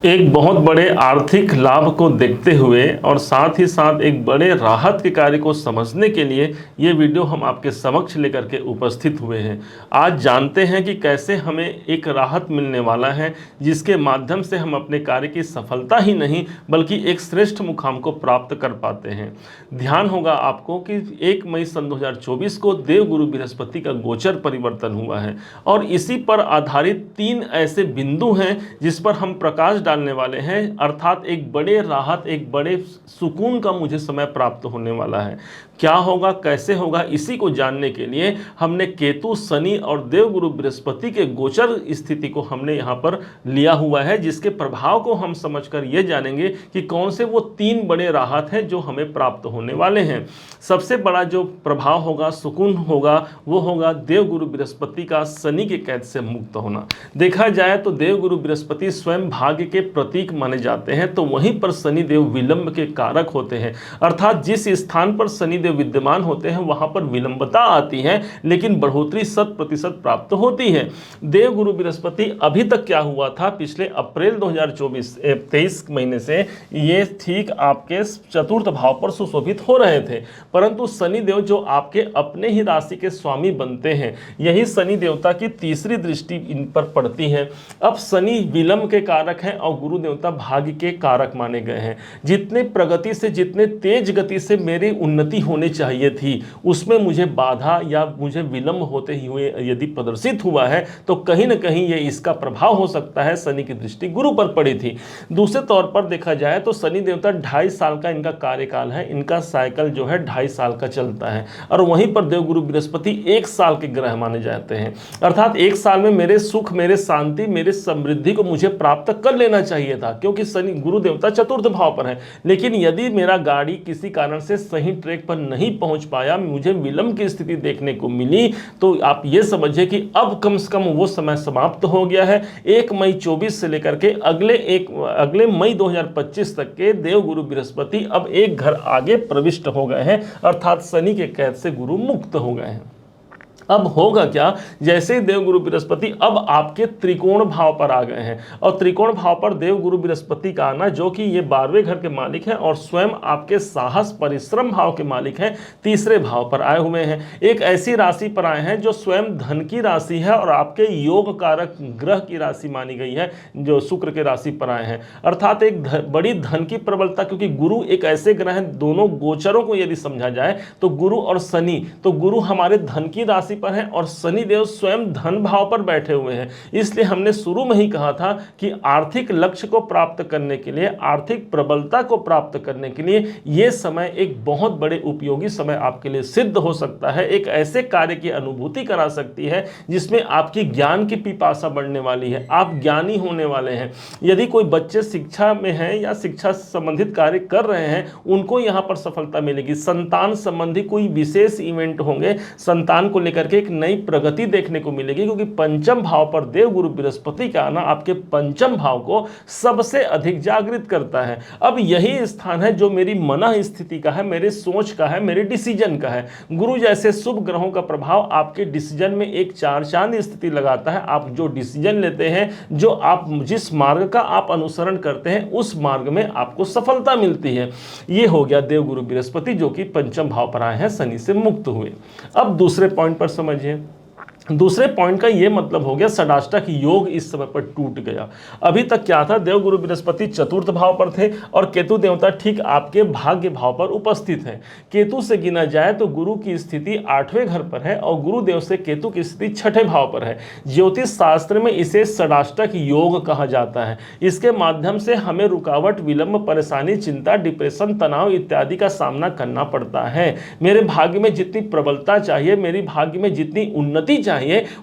एक बहुत बड़े आर्थिक लाभ को देखते हुए और साथ ही साथ एक बड़े राहत के कार्य को समझने के लिए ये वीडियो हम आपके समक्ष लेकर के उपस्थित हुए हैं। आज जानते हैं कि कैसे हमें एक राहत मिलने वाला है, जिसके माध्यम से हम अपने कार्य की सफलता ही नहीं बल्कि एक श्रेष्ठ मुकाम को प्राप्त कर पाते हैं। ध्यान होगा आपको कि 1 मई सन 2024 को देवगुरु बृहस्पति का गोचर परिवर्तन हुआ है और इसी पर आधारित 3 ऐसे बिंदु हैं जिस पर हम प्रकाश डालने वाले हैं, अर्थात एक बड़े राहत, एक बड़े सुकून का मुझे समय प्राप्त होने वाला है। क्या होगा, कैसे होगा, इसी को जानने के लिए हमने केतु, शनि और देवगुरु बृहस्पति के गोचर स्थिति को हमने यहाँ पर लिया हुआ है, जिसके प्रभाव को हम समझकर ये जानेंगे कि कौन से वो 3 बड़े राहत हैं जो हमें प्राप्त होने वाले हैं। सबसे बड़ा जो प्रभाव होगा, सुकून होगा, वो होगा देवगुरु बृहस्पति का शनि के कैद से मुक्त होना। देखा जाए तो देवगुरु बृहस्पति स्वयं भाग्य के प्रतीक माने जाते हैं, तो वहीं पर शनिदेव विलंब के कारक होते हैं, अर्थात जिस स्थान पर शनिदेव विद्यमान होते हैं वहां पर विलंबता आती है लेकिन बढ़ोतरी 100% प्राप्त होती है। देवगुरु बृहस्पति अभी तक क्या हुआ था, पिछले अप्रैल 2023 महीने से ये ठीक आपके चतुर्थ भाव पर सुशोभित हो रहे थे, परंतु शनिदेव जो आपके अपने ही राशि के स्वामी बनते हैं, यही शनि देवता की तीसरी दृष्टि इन पर पड़ती है। अब शनि विलंब के कारक हैं और गुरु देवता भाग्य के कारक माने गए हैं। जितने प्रगति से, जितने तेज गति से मेरी उन्नति होने चाहिए थी, उसमें मुझे बाधा या मुझे विलंब होते हुए यदि प्रदर्शित हुआ है तो कहीं ना कहीं ये इसका प्रभाव हो सकता है। शनि की दृष्टि गुरु पर पड़ी थी। दूसरे तौर पर देखा जाए तो शनि देवता 2.5 साल का इनका कार्यकाल है, इनका साइकिल जो है 2.5 साल का चलता है, और वहीं पर देवगुरु बृहस्पति 1 साल के ग्रह माने जाते हैं, अर्थात 1 साल में मेरे सुख, मेरे शांति, मेरे समृद्धि को मुझे प्राप्त कर लेना चाहिए था, क्योंकि शनि गुरु देवता चतुर्थ भाव पर है। लेकिन यदि मेरा गाड़ी किसी कारण से सही ट्रैक पर नहीं पहुंच पाया, मुझे विलंब की स्थिति देखने को मिली, तो आप ये समझिए कि अब कम से कम वो समय समाप्त हो गया है। 1 मई 24 से लेकर के अगले मई 2025 तक के देवगुरु बृहस्पति अब एक घर आगे प्रविष्ट हो गए हैं, अर्थात शनि के कैद से गुरु मुक्त हो गए हैं। अब होगा क्या, जैसे ही देवगुरु बृहस्पति अब आपके त्रिकोण भाव पर आ गए हैं, और त्रिकोण भाव पर देवगुरु बृहस्पति का आना, जो कि ये 12वें घर के मालिक हैं और स्वयं आपके साहस परिश्रम भाव के मालिक हैं, तीसरे भाव पर आए हुए हैं। एक ऐसी राशि पर आए हैं जो स्वयं धन की राशि है और आपके योग कारक ग्रह की राशि मानी गई है, जो शुक्र के राशि पर आए हैं, अर्थात एक बड़ी धन की प्रबलता, क्योंकि गुरु एक ऐसे ग्रह हैं, दोनों गोचरों को यदि समझा जाए तो गुरु और शनि, तो गुरु हमारे धन की राशि पर है और शनि देव स्वयं धन भाव पर बैठे हुए हैं। इसलिए हमने शुरू में ही कहा था कि आर्थिक लक्ष्य को प्राप्त करने के लिए, आर्थिक प्रबलता को प्राप्त करने के लिए यह समय एक बहुत बड़े उपयोगी समय आपके लिए सिद्ध हो सकता है। एक ऐसे कार्य की अनुभूति करा सकती है जिसमें आपकी ज्ञान की पिपासा बढ़ने वाली है, आप ज्ञानी होने वाले हैं। यदि कोई बच्चे शिक्षा में हैं या शिक्षा संबंधित कार्य कर रहे हैं, उनको यहां पर सफलता मिलेगी। संतान संबंधी कोई विशेष इवेंट होंगे, संतान को लेकर के एक नई प्रगति देखने को मिलेगी, क्योंकि पंचम भाव पर देवगुरु बृहस्पति का आना आपके पंचम भाव को सबसे अधिक जागृत करता है। अब यही स्थान है जो मेरी मन स्थिति का है, मेरे सोच का है, मेरे डिसीजन का है। गुरु जैसे शुभ ग्रहों का प्रभाव आपके डिसीजन में एक 4 चांद स्थिति लगाता है। आप जो डिसीजन लेते हैं, जो आप जिस मार्ग का आप अनुसरण करते हैं, उस मार्ग में आपको सफलता मिलती है। ये हो गया देवगुरु बृहस्पति जो कि पंचम भाव पर आए हैं, शनि से मुक्त हुए। अब दूसरे पॉइंट पर समझिए। दूसरे पॉइंट का यह मतलब हो गया षडाष्टक योग इस समय पर टूट गया। अभी तक क्या था, देवगुरु बृहस्पति चतुर्थ भाव पर थे और केतु देवता ठीक आपके भाग्य भाव पर उपस्थित है। केतु से गिना जाए तो गुरु की स्थिति 8वें घर पर है और गुरुदेव से केतु की स्थिति 6ठे भाव पर है। ज्योतिष शास्त्र में इसे षडाष्टक योग कहा जाता है। इसके माध्यम से हमें रुकावट, विलंब, परेशानी, चिंता, डिप्रेशन, तनाव इत्यादि का सामना करना पड़ता है। मेरे भाग्य में जितनी प्रबलता चाहिए, मेरी भाग्य में जितनी उन्नति चाहिए,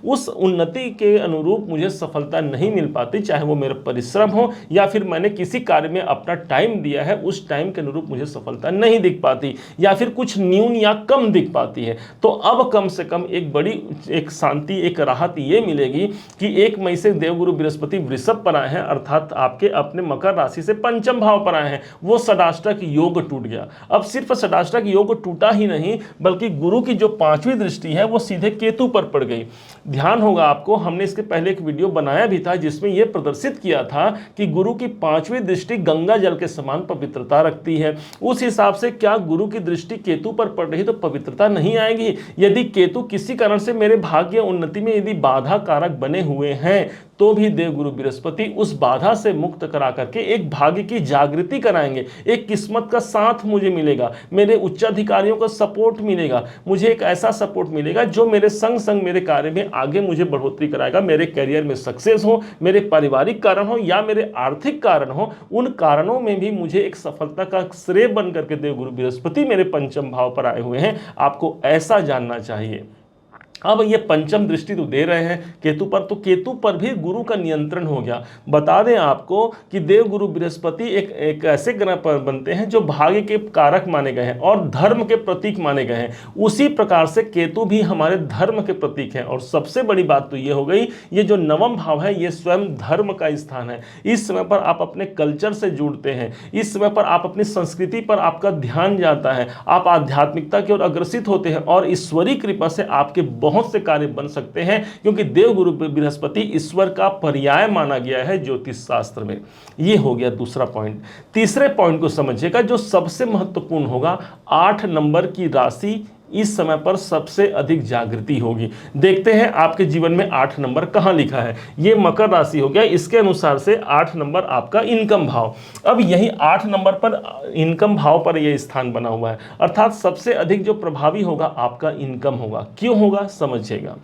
उस उन्नति के अनुरूप मुझे सफलता नहीं मिल पाती, चाहे वो मेरा परिश्रम हो या फिर मैंने किसी कार्य में अपना टाइम दिया है, उस टाइम के अनुरूप मुझे सफलता नहीं दिख पाती या फिर कुछ न्यून या कम दिख पाती है। तो अब कम से कम एक बड़ी एक शांति, एक राहत ये मिलेगी कि 1 मई से देवगुरु बृहस्पति वृषभ पर आए हैं, अर्थात आपके अपने मकर राशि से पंचम भाव पर आए हैं। वो षडाष्टक योग टूट गया। अब सिर्फ षडाष्टक योग टूटा ही नहीं, बल्कि गुरु की जो 5वीं दृष्टि है वो सीधे केतु पर पड़ गई। ध्यान होगा आपको, हमने इसके पहले एक वीडियो बनाया भी था जिसमें यह प्रदर्शित किया था कि गुरु की 5वीं दृष्टि गंगा जल के समान पवित्रता रखती है। उस हिसाब से क्या गुरु की दृष्टि केतु पर पड़ रही तो पवित्रता नहीं आएगी? यदि केतु किसी कारण से मेरे भाग्य उन्नति में यदि बाधा कारक बने हुए हैं तो भी देवगुरु बृहस्पति उस बाधा से मुक्त करा करके एक भाग्य की जागृति कराएंगे, एक किस्मत का साथ मुझे मिलेगा, मेरे उच्चाधिकारियों का सपोर्ट मिलेगा, मुझे एक ऐसा सपोर्ट मिलेगा जो मेरे संग संग मेरे कार्य में आगे मुझे बढ़ोतरी कराएगा, मेरे करियर में सक्सेस हो, मेरे पारिवारिक कारण हो या मेरे आर्थिक कारण हो, उन कारणों में भी मुझे एक सफलता का श्रेय बन करके देवगुरु बृहस्पति मेरे पंचम भाव पर आए हुए हैं। आपको ऐसा जानना चाहिए। अब ये पंचम दृष्टि तो दे रहे हैं केतु पर, तो केतु पर भी गुरु का नियंत्रण हो गया। बता दें आपको कि देवगुरु बृहस्पति एक ऐसे ग्रह पर बनते हैं जो भाग्य के कारक माने गए हैं और धर्म के प्रतीक माने गए हैं। उसी प्रकार से केतु भी हमारे धर्म के प्रतीक हैं। और सबसे बड़ी बात तो ये हो गई, ये जो नवम भाव है ये स्वयं धर्म का स्थान है। इस समय पर आप अपने कल्चर से जुड़ते हैं, इस समय पर आप अपनी संस्कृति पर आपका ध्यान जाता है, आप आध्यात्मिकता की ओर अग्रसित होते हैं और ईश्वरीय कृपा से आपके बहुत से कार्य बन सकते हैं, क्योंकि देवगुरु बृहस्पति ईश्वर का पर्याय माना गया है ज्योतिष शास्त्र में। यह हो गया दूसरा पॉइंट। तीसरे पॉइंट को समझिएगा जो सबसे महत्वपूर्ण होगा, 8 नंबर की राशि इस समय पर सबसे अधिक जागृति होगी। देखते हैं आपके जीवन में 8 नंबर कहां लिखा है। यह मकर राशि हो गया, इसके अनुसार से 8 नंबर आपका इनकम भाव। अब यही 8 नंबर पर इनकम भाव पर यह स्थान बना हुआ है, अर्थात सबसे अधिक जो प्रभावी होगा आपका इनकम होगा। क्यों होगा समझिएगा।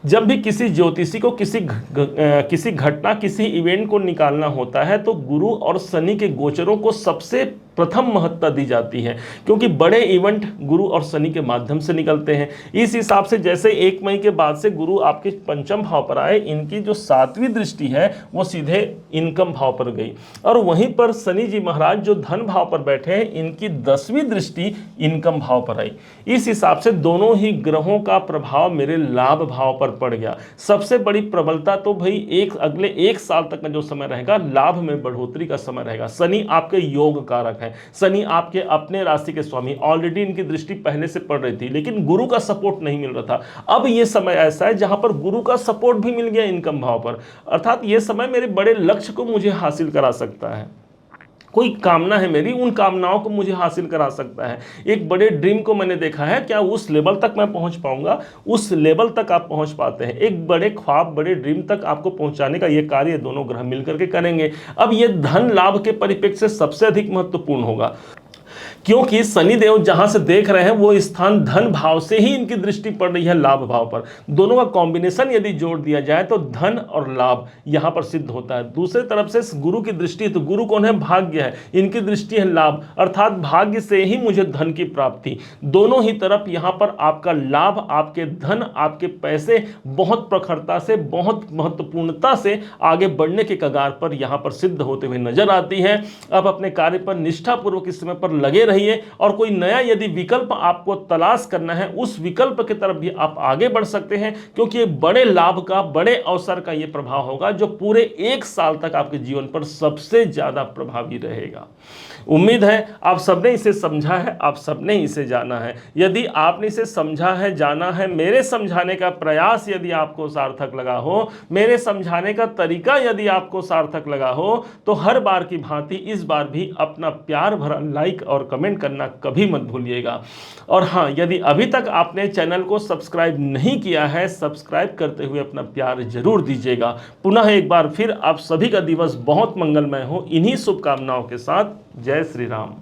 जब भी किसी ज्योतिषी को किसी घटना, किसी इवेंट को निकालना होता है तो गुरु और शनि के गोचरों को सबसे प्रथम महत्ता दी जाती है, क्योंकि बड़े इवेंट गुरु और शनि के माध्यम से निकलते हैं। इस हिसाब से जैसे 1 मई के बाद से गुरु आपके पंचम भाव पर आए, इनकी जो 7वीं दृष्टि है वो सीधे इनकम भाव पर गई, और वहीं पर शनि जी महाराज जो धन भाव पर बैठे हैं, इनकी 10वीं दृष्टि इनकम भाव पर आई। इस हिसाब से दोनों ही ग्रहों का प्रभाव मेरे लाभ भाव पर पड़ गया। सबसे बड़ी प्रबलता तो भाई अगले 1 साल तक का जो समय रहेगा, लाभ में बढ़ोतरी का समय रहेगा। शनि आपके योग कारक है, शनि आपके अपने राशि के स्वामी, ऑलरेडी इनकी दृष्टि पहले से पड़ रही थी लेकिन गुरु का सपोर्ट नहीं मिल रहा था। अब यह समय ऐसा है जहां पर गुरु का सपोर्ट भी मिल गया इनकम भाव पर, अर्थात यह समय मेरे बड़े लक्ष्य को मुझे हासिल करा सकता है। कोई कामना है मेरी, उन कामनाओं को मुझे हासिल करा सकता है। एक बड़े ड्रीम को मैंने देखा है, क्या उस लेवल तक मैं पहुंच पाऊंगा? उस लेवल तक आप पहुंच पाते हैं। एक बड़े ख्वाब, बड़े ड्रीम तक आपको पहुंचाने का ये कार्य दोनों ग्रह मिलकर के करेंगे। अब ये धन लाभ के परिप्रेक्ष्य से सबसे अधिक महत्वपूर्ण होगा, क्योंकि शनिदेव जहां से देख रहे हैं वो स्थान धन भाव से ही इनकी दृष्टि पड़ रही है लाभ भाव पर। दोनों का कॉम्बिनेशन यदि जोड़ दिया जाए तो धन और लाभ यहां पर सिद्ध होता है। दूसरे तरफ से गुरु की दृष्टि, तो गुरु कौन है? भाग्य है, इनकी दृष्टि है लाभ, अर्थात भाग्य से ही मुझे धन की प्राप्ति। दोनों ही तरफ यहां पर आपका लाभ, आपके धन, आपके पैसे बहुत प्रखरता से, बहुत महत्वपूर्णता से आगे बढ़ने के कगार पर यहां पर सिद्ध होते हुए नजर आती है। अब अपने कार्य पर निष्ठापूर्वक इस समय पर लगे रहिए, और कोई नया यदि विकल्प आपको तलाश करना है, उस विकल्प की तरफ भी आप आगे बढ़ सकते हैं, क्योंकि ये बड़े लाभ का, बड़े अवसर का ये प्रभाव होगा जो पूरे 1 साल तक आपके जीवन पर सबसे ज्यादा प्रभावी रहेगा। उम्मीद है आप सबने इसे समझा है, आप सबने इसे जाना है। यदि आपने इसे समझा है, जाना है, मेरे समझाने का प्रयास यदि आपको सार्थक लगा हो, मेरे समझाने का तरीका यदि आपको सार्थक लगा हो, तो हर बार की भांति इस बार भी अपना प्यार भरा लाइक और कमेंट करना कभी मत भूलिएगा। और हाँ, यदि अभी तक आपने चैनल को सब्सक्राइब नहीं किया है, सब्सक्राइब करते हुए अपना प्यार जरूर दीजिएगा। पुनः एक बार फिर आप सभी का दिवस बहुत मंगलमय हो, इन्हीं शुभकामनाओं के साथ। जय श्री राम।